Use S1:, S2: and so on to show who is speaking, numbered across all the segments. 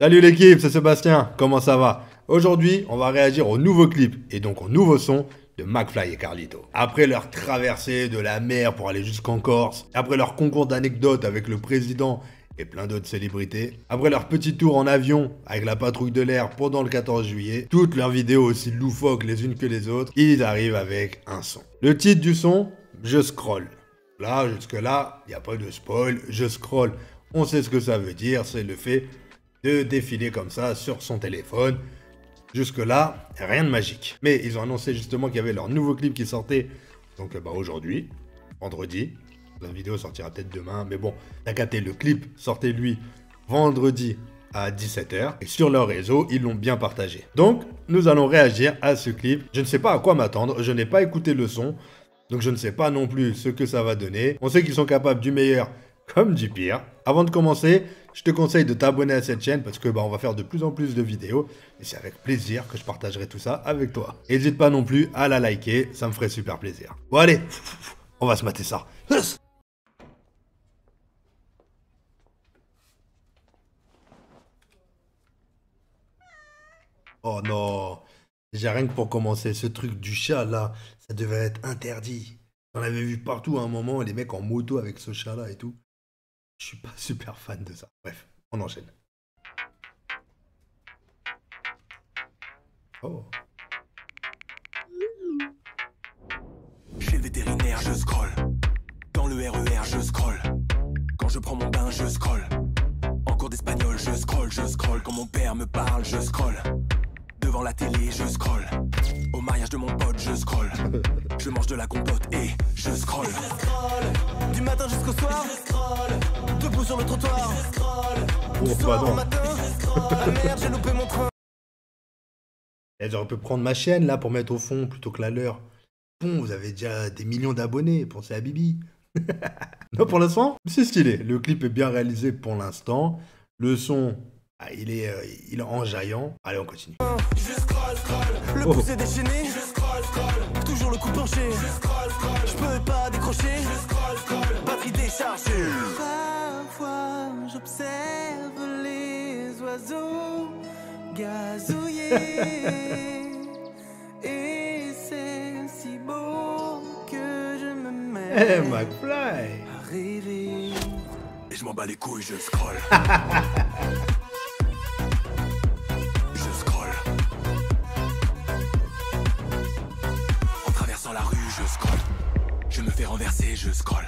S1: Salut l'équipe, c'est Sébastien, comment ça va? Aujourd'hui, on va réagir au nouveau clip et donc au nouveau son de McFly et Carlito. Après leur traversée de la mer pour aller jusqu'en Corse, après leur concours d'anecdotes avec le président et plein d'autres célébrités, après leur petit tour en avion avec la patrouille de l'air pendant le 14 juillet, toutes leurs vidéos aussi loufoques les unes que les autres, ils arrivent avec un son. Le titre du son, je scroll. Là, jusque-là, il n'y a pas de spoil, je scroll. On sait ce que ça veut dire, c'est le fait de défiler comme ça sur son téléphone. Jusque-là, rien de magique. Mais ils ont annoncé justement qu'il y avait leur nouveau clip qui sortait. Donc aujourd'hui, vendredi. La vidéo sortira peut-être demain. Mais bon, t'as capté, le clip sortait lui vendredi à 17h. Et sur leur réseau, ils l'ont bien partagé. Donc, nous allons réagir à ce clip. Je ne sais pas à quoi m'attendre. Je n'ai pas écouté le son. Donc je ne sais pas non plus ce que ça va donner. On sait qu'ils sont capables du meilleur comme du pire. Avant de commencer, je te conseille de t'abonner à cette chaîne parce que on va faire de plus en plus de vidéos. Et c'est avec plaisir que je partagerai tout ça avec toi. N'hésite pas non plus à la liker, ça me ferait super plaisir. Bon allez, on va se mater ça. Oh non, déjà rien que pour commencer, ce truc du chat là, ça devait être interdit. J'en avais vu partout à un moment, les mecs en moto avec ce chat là et tout. Je suis pas super fan de ça. Bref, on enchaîne. Oh.
S2: Chez le vétérinaire, je scroll. Dans le RER, je scroll. Quand je prends mon bain, je scroll. En cours d'espagnol, je scroll, je scroll. Quand mon père me parle, je scroll. Devant la télé, je scroll. Au mariage de mon pote, je scroll. Je mange de la compote et je scroll. Je scroll. Du matin jusqu'au soir, je scroll. Debout sur le trottoir, je scroll. Du soir au matin, je scroll. Ah merde, j'ai loupé mon train.
S1: Et j'aurais pu prendre ma chaîne là pour mettre au fond plutôt que la leur. Bon, vous avez déjà des millions d'abonnés, pensez à Bibi. Non, pour l'instant, c'est stylé. Le clip est bien réalisé pour l'instant. Le son, il est enjaillant. Allez, on continue.
S2: Je scroll, scroll. Le pouce est déchaîné. Je scroll, scroll. Toujours le coup penché. Je scroll, scroll. Je peux pas décrocher. Je scroll, scroll. Batterie déchargée. Parfois, j'observe les oiseaux gazouiller. Et c'est si beau que je me mets
S1: Hey, McFly.
S2: à rêver. Et je m'en bats les couilles, je scroll. Je scroll. En traversant la rue, je scroll. Je me fais renverser, je scroll.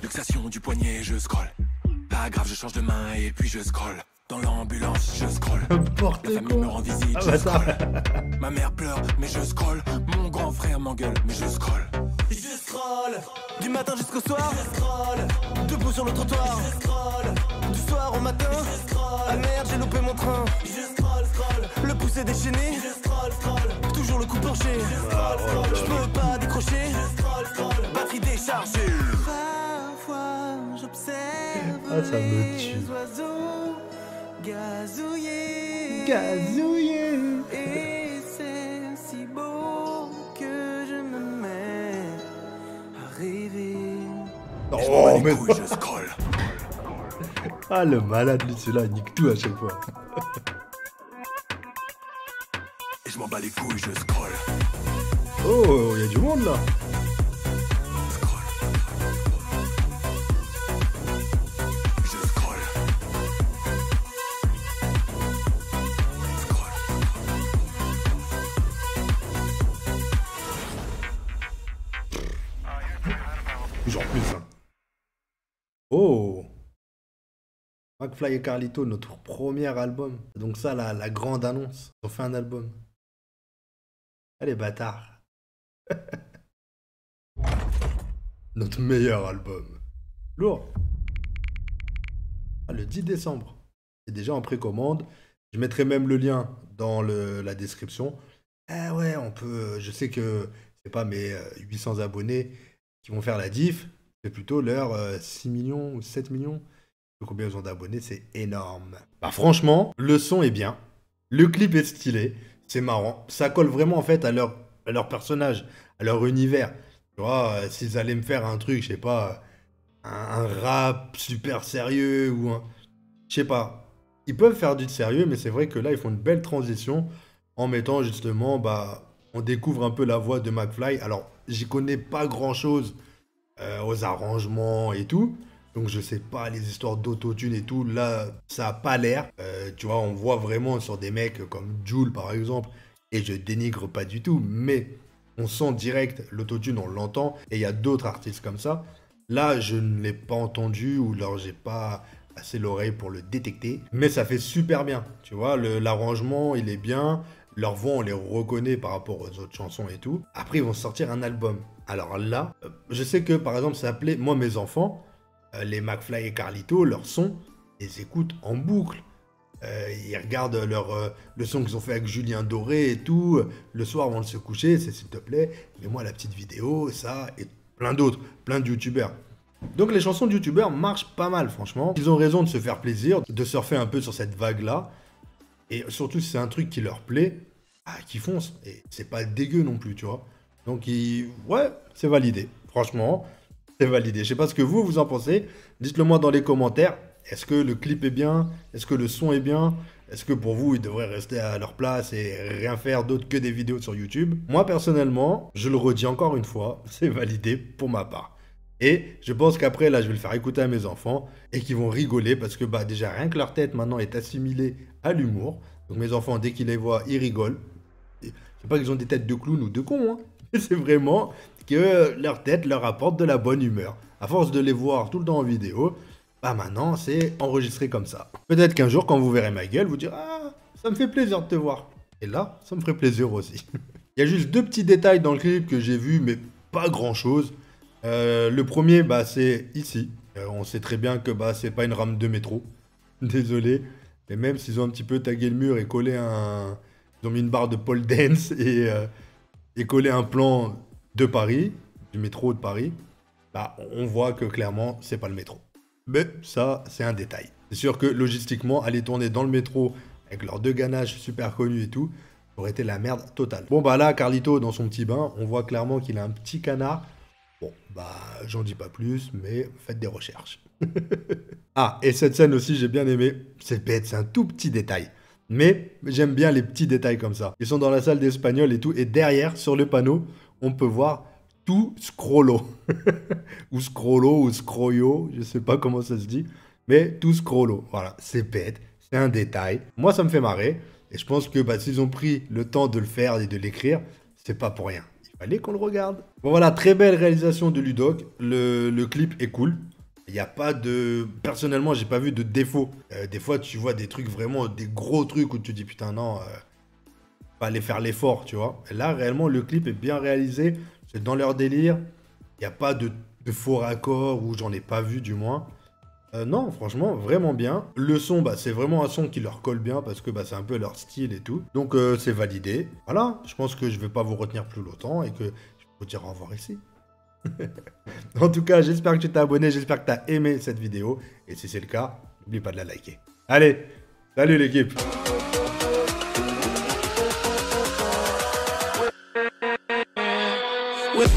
S2: Luxation du poignet, je scroll. Pas grave, je change de main et puis je scroll. Dans l'ambulance, je scroll. La famille me rend visite, je scroll. Ma mère pleure, mais je scroll. Mon grand frère m'engueule, mais je scroll. Je scroll. Du matin jusqu'au soir, je scroll. Debout sur le trottoir, je scroll. Du soir au matin, je scroll. Ah merde, j'ai loupé mon train. Je scroll, scroll. Le pouce est déchaîné, je scroll, scroll. Toujours le coup penché, je scroll, scroll. Je peux pas décrocher, je scroll, scroll. Batterie déchargée. Parfois, j'observe
S1: Ça me tue.
S2: les oiseaux gazouiller.
S1: Gazouiller.
S2: Et c'est si beau que je me mets à rêver.
S1: Oh, mais...
S2: Je scroll.
S1: Ah, le malade, lui, celui-là, il nique tout à chaque fois.
S2: Et je m'en bats les couilles, je scroll.
S1: Oh, il y a du monde, là.
S2: Scroll. Je scroll. Scroll.
S1: Toujours plus, hein. Oh. McFly et Carlito, notre premier album. Donc ça, la grande annonce. On fait un album. Allez, bâtards. Notre meilleur album. Lourd. Ah, le 10 décembre. C'est déjà en précommande. Je mettrai même le lien dans la description. Ah ouais, on peut... Je sais que c'est pas mes 800 abonnés qui vont faire la diff. C'est plutôt leurs 6 millions ou 7 millions. Combien ils ont d'abonnés, c'est énorme. Bah franchement, le son est bien. Le clip est stylé. C'est marrant. Ça colle vraiment en fait à leur personnage, à leur univers. Tu vois, s'ils allaient me faire un truc, je sais pas, un rap super sérieux ou un... Je sais pas. ils peuvent faire du sérieux, mais c'est vrai que là, ils font une belle transition en mettant justement, bah, on découvre un peu la voix de McFly. Alors, j'y connais pas grand-chose aux arrangements et tout. Donc je sais pas les histoires d'autotune et tout, là ça a pas l'air. Tu vois, on voit vraiment sur des mecs comme Jul par exemple, et je dénigre pas du tout, mais on sent direct l'autotune, on l'entend, et il y a d'autres artistes comme ça. Là je ne l'ai pas entendu, ou alors j'ai pas assez l'oreille pour le détecter, mais ça fait super bien, tu vois, l'arrangement il est bien, leur voix on les reconnaît par rapport aux autres chansons et tout. Après ils vont sortir un album. Alors là, je sais que par exemple ça s'appelait Moi mes enfants. Les McFly et Carlito, leur son, ils les écoutent en boucle. Ils regardent le son qu'ils ont fait avec Julien Doré et tout. Le soir avant de se coucher, c'est s'il te plaît, mets-moi la petite vidéo, ça, et plein d'autres, plein de youtubeurs. Donc les chansons de youtubeurs marchent pas mal, franchement. Ils ont raison de se faire plaisir, de surfer un peu sur cette vague-là. Et surtout, si c'est un truc qui leur plaît, ah, qu'ils foncent. Et c'est pas dégueu non plus, tu vois. Donc, ouais, c'est validé. Franchement, c'est validé. Je sais pas ce que vous en pensez. Dites-le moi dans les commentaires. Est-ce que le clip est bien? Est-ce que le son est bien? Est-ce que pour vous, ils devraient rester à leur place et rien faire d'autre que des vidéos sur YouTube? Moi, personnellement, je le redis encore une fois, c'est validé pour ma part. Et je pense qu'après, là, je vais le faire écouter à mes enfants et qu'ils vont rigoler parce que bah, déjà, rien que leur tête maintenant est assimilée à l'humour. Donc mes enfants, dès qu'ils les voient, ils rigolent. C'est pas qu'ils ont des têtes de clowns ou de cons, hein. C'est vraiment que leur tête leur apporte de la bonne humeur. À force de les voir tout le temps en vidéo, bah maintenant c'est enregistré comme ça. Peut-être qu'un jour quand vous verrez ma gueule, vous direz ah ça me fait plaisir de te voir. Et là, ça me ferait plaisir aussi. Il y a juste deux petits détails dans le clip que j'ai vu, mais pas grand chose. Le premier, bah c'est ici. On sait très bien que bah c'est pas une rame de métro. Désolé. Mais même s'ils ont un petit peu tagué le mur et collé ils ont mis une barre de pole dance et collé un plan de Paris, du métro de Paris, bah, on voit que clairement, c'est pas le métro. Mais ça, c'est un détail. C'est sûr que logistiquement, aller tourner dans le métro avec leurs deux ganaches super connus et tout, aurait été la merde totale. Bon, bah là, Carlito, dans son petit bain, on voit clairement qu'il a un petit canard. Bon, bah, j'en dis pas plus, mais faites des recherches. Ah, et cette scène aussi, j'ai bien aimé. C'est bête, c'est un tout petit détail. Mais j'aime bien les petits détails comme ça. Ils sont dans la salle d'espagnol et tout. Et derrière, sur le panneau, on peut voir tout scrollo. Ou scrollo, ou scroyo. Je sais pas comment ça se dit. Mais tout scrollo. Voilà, c'est bête. C'est un détail. Moi, ça me fait marrer. Et je pense que bah, s'ils ont pris le temps de le faire et de l'écrire, c'est pas pour rien. Il fallait qu'on le regarde. Bon voilà, très belle réalisation de Ludoc. Le clip est cool. Il n'y a pas de... Personnellement, j'ai pas vu de défaut. Des fois, tu vois des trucs vraiment, des gros trucs où tu te dis, putain, non, pas aller faire l'effort, tu vois. Et là, réellement, le clip est bien réalisé. C'est dans leur délire. Il n'y a pas de faux raccords, ou j'en ai pas vu, du moins. Non, franchement, vraiment bien. Le son, bah, c'est vraiment un son qui leur colle bien, parce que bah, c'est un peu leur style et tout. Donc, c'est validé. Voilà, je pense que je vais pas vous retenir plus longtemps, et que je vais vous dire au revoir ici. En tout cas, j'espère que tu t'es abonné, j'espère que tu as aimé cette vidéo. Et si c'est le cas, n'oublie pas de la liker. Allez, salut l'équipe.
S2: With